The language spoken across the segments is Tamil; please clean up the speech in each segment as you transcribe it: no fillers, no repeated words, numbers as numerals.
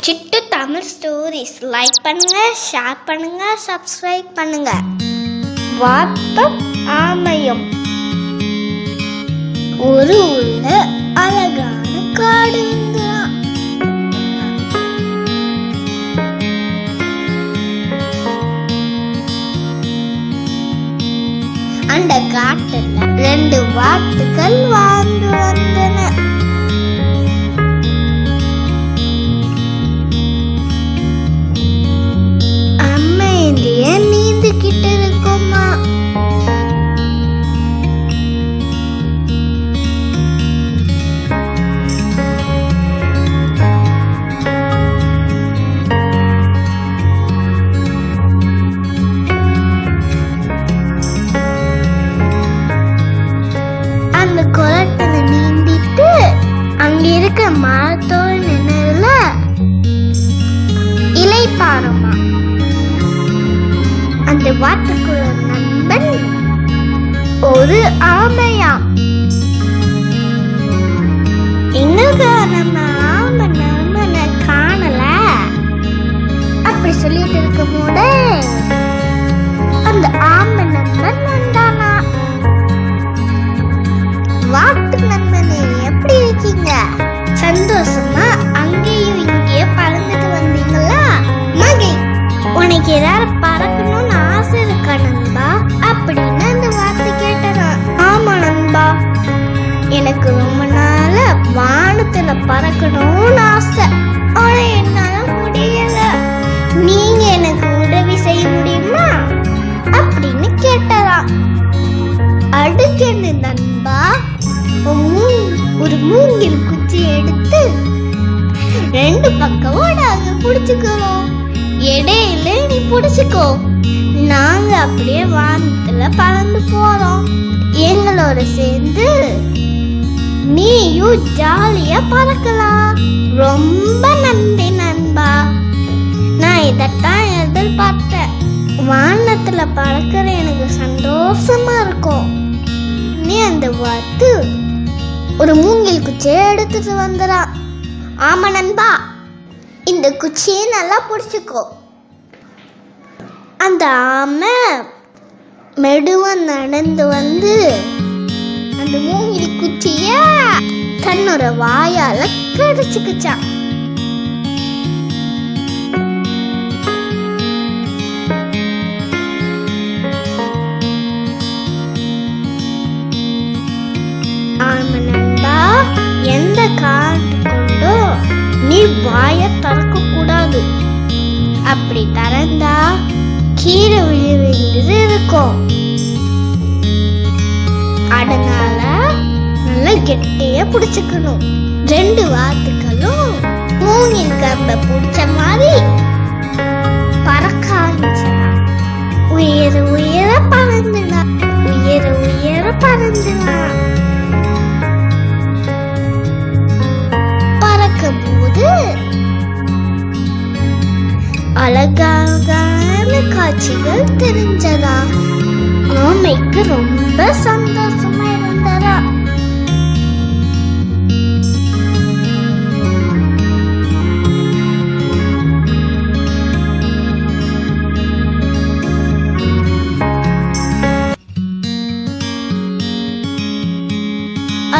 சிட்டு தமிழ் ஸ்டோரிஸ் லைக் பண்ணுங்க, ஷேர் பண்ணுங்க, சப்ஸ்கிரைப் பண்ணுங்க. வார்த்தம் ஆமயம். ஒரு உள்ள அழகான காடு இருந்துதான். அந்த காட்டுல 2 வாத்துக்கள் வாழ்ந்து வந்தன. நீந்துகிட்டு இருக்குமா. அந்த குளத்துல நீந்திட்டு அங்க இருக்க மரத்தோடு நின்னதுல இலை பாருமா. அந்த வாத்துக்குள்ள நண்பன் ஒரு ஆமையாம். எங்க நம்ம ஆமை நண்பனை காணல அப்படி சொல்லிட்டு இருக்கும் போது அந்த ஆமை நண்பன் வந்தானா. வாத்து நண்பனே, எப்படி இருக்கீங்க? சந்தோஷமா அங்கேயும் இங்கேயும் பறந்துட்டு வந்தீங்களா? மகை, உனக்கு ஏதாவது பறக்கணும்னு ஆசை இருக்கா நண்பா அப்படின்னு அந்த வார்த்தை கேட்டதான். ஆமா நண்பா, எனக்கு ரொம்ப நாள வானத்துல பறக்கணும்னு ஆசை. ஆனா என்னால முடியல. நீங்க எனக்கு உதவி செய்ய முடியுமா அப்படின்னு கேட்டதான். அடுத்து நண்பா, ஒரு மூங்கில் குச்சி எடுத்து 2 பக்கமும் நாங்க புடிச்சுக்கிறோம். இடையில நீ புடிச்சுக்கோ. நாங்க அப்படியே வானத்துல பறந்து போறோம். எங்களோட சேர்ந்து நீயும் ஜாலியா பறக்கலாம். ரொம்ப நன்றி நண்பா. நான் இதத்தான் எதிர்பார்த்தேன். வானத்துல பறக்கிற எனக்கு சந்தோஷமா இருக்கும். நீ அந்த வாத்து ஒரு மூங்கில் குச்சியை எடுத்துட்டு வந்துடா. ஆமா நண்பா, இந்த குச்சியை நல்லா பிடிச்சிக்கோ. அந்த ஆமை மெதுவா நடந்து வந்து அந்த மூங்கில் குச்சிய தன்னோட வாயால கடிச்சுக்குச்சான். ஆமா நண்பா, எந்த காரணத்தை கொண்டோ நீ வாய திறக்க கூடாது. அப்படி திறந்தா கீழே விழுந்து இருக்கும். அதனால நல்லா கெட்டியா புடிச்சுக்கணும். 2 வாத்துக்களும் மூங்கில் கம்பை புடிச்ச மாதிரி பறக்க ஆரம்பிச்சா. உயர உயர பறந்துனா, உயர உயர பறந்துனா. பறக்கும் போது அழகான காட்சிகள் தெரிஞ்சதா. ஆமைக்கு ரொம்ப சந்தோஷமா இருந்ததா.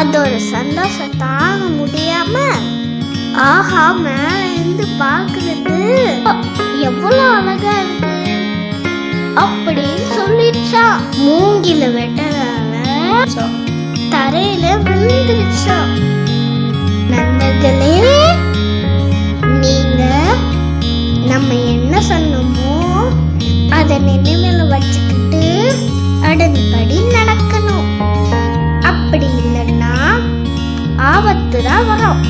அதோட சந்தோஷம் தாங்க முடியாம, ஆஹா, மேல இருந்து பாக்குறது எவ்வளவு அழகா இருக்கு அப்படின்னு சொல்லிடுச்சா. மூங்கில வெட்டதால தரையில விழுந்துருச்சா. நண்பர்களே, நீங்க நம்ம என்ன சொன்னோமோ அதை நினைவுல வச்சுக்கிட்டு அதன்படி நடக்கணும். அப்படி இல்லைன்னா ஆபத்து தான் வரும்.